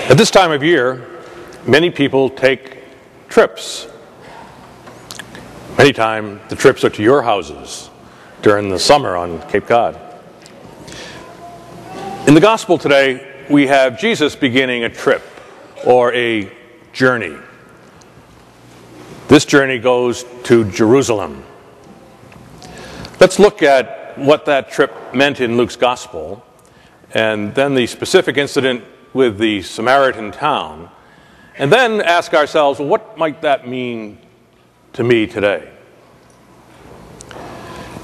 At this time of year, many people take trips. Many times the trips are to your houses during the summer on Cape Cod. In the gospel today, we have Jesus beginning a trip or a journey. This journey goes to Jerusalem. Let's look at what that trip meant in Luke's gospel, and then the specific incident with the Samaritan town, and then ask ourselves, well, what might that mean to me today?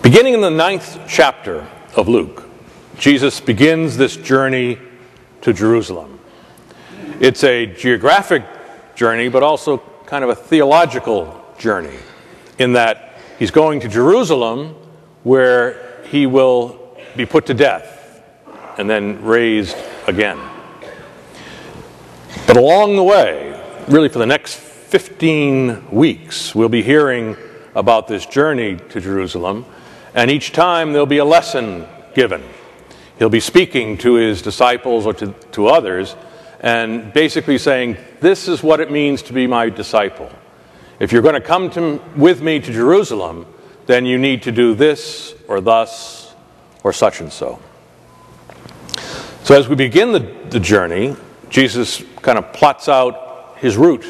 Beginning in the 9th chapter of Luke, Jesus begins this journey to Jerusalem. It's a geographic journey, but also kind of a theological journey, in that he's going to Jerusalem, where he will be put to death and then raised again. But along the way, really for the next 15 weeks, we'll be hearing about this journey to Jerusalem, and each time there'll be a lesson given. He'll be speaking to his disciples or to others, and basically saying, this is what it means to be my disciple. If you're going to come with me to Jerusalem, then you need to do this or thus or such and so. So as we begin the journey, Jesus kind of plots out his route.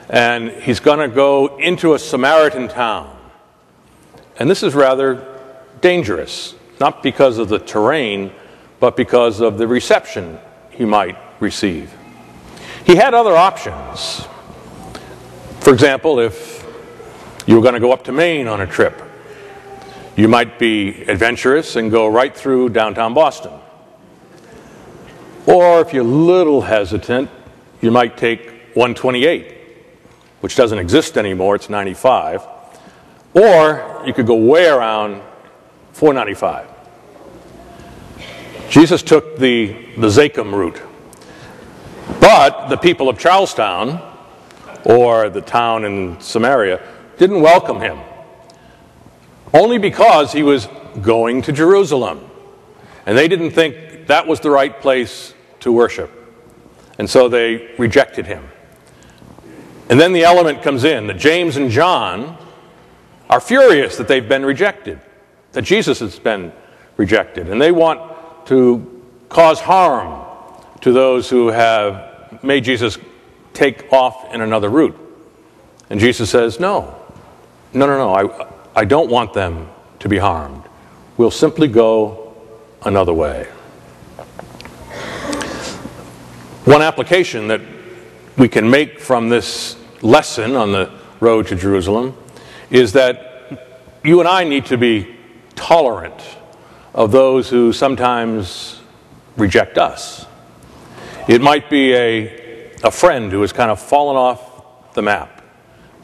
And he's going to go into a Samaritan town. And this is rather dangerous, not because of the terrain, but because of the reception he might receive. He had other options. For example, if you were going to go up to Maine on a trip, you might be adventurous and go right through downtown Boston. Or if you're a little hesitant, you might take 128, which doesn't exist anymore, it's 95. Or you could go way around 495. Jesus took the Zachem route. But the people of Charlestown, or the town in Samaria, didn't welcome him. Only because he was going to Jerusalem. And they didn't think that was the right place to worship. And so they rejected him. And then the element comes in that James and John are furious that they've been rejected, that Jesus has been rejected. And they want to cause harm to those who have made Jesus take off in another route. And Jesus says, no, I don't want them to be harmed. We'll simply go another way. One application that we can make from this lesson on the road to Jerusalem is that you and I need to be tolerant of those who sometimes reject us. It might be a friend who has kind of fallen off the map,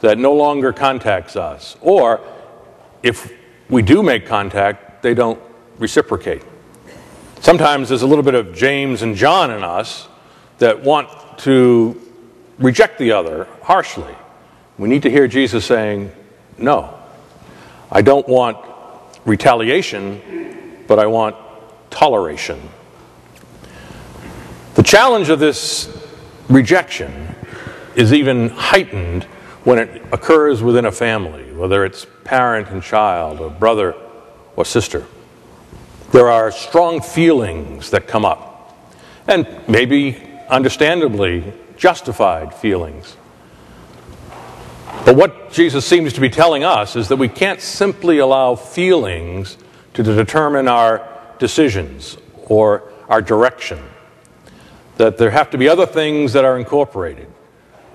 that no longer contacts us. Or if we do make contact, they don't reciprocate. Sometimes there's a little bit of James and John in us that want to reject the other harshly. We need to hear Jesus saying, no, I don't want retaliation, but I want toleration. The challenge of this rejection is even heightened when it occurs within a family, whether it's parent and child, or brother or sister. There are strong feelings that come up, and maybe understandably justified feelings. But what Jesus seems to be telling us is that we can't simply allow feelings to determine our decisions or our direction. That there have to be other things that are incorporated.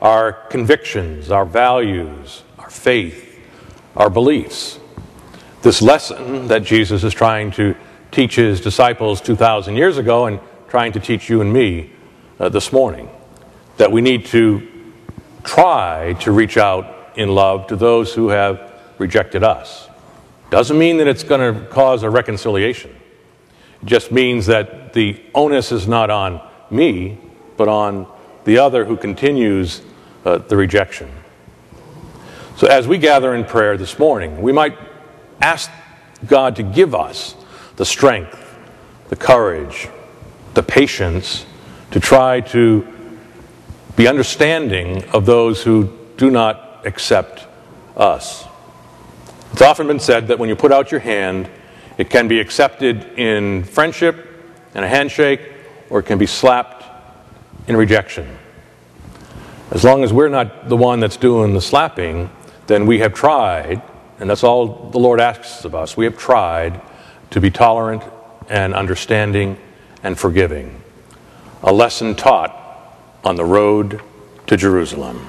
Our convictions, our values, our faith, our beliefs. This lesson that Jesus is trying to teach his disciples 2,000 years ago and trying to teach you and me this morning. That we need to try to reach out in love to those who have rejected us. Doesn't mean that it's going to cause a reconciliation. It just means that the onus is not on me, but on the other who continues the rejection. So as we gather in prayer this morning, we might ask God to give us the strength, the courage, the patience to try to be understanding of those who do not accept us. It's often been said that when you put out your hand, it can be accepted in friendship and a handshake, or it can be slapped in rejection. As long as we're not the one that's doing the slapping, then we have tried, and that's all the Lord asks of us, we have tried to be tolerant and understanding and forgiving. A lesson taught on the road to Jerusalem.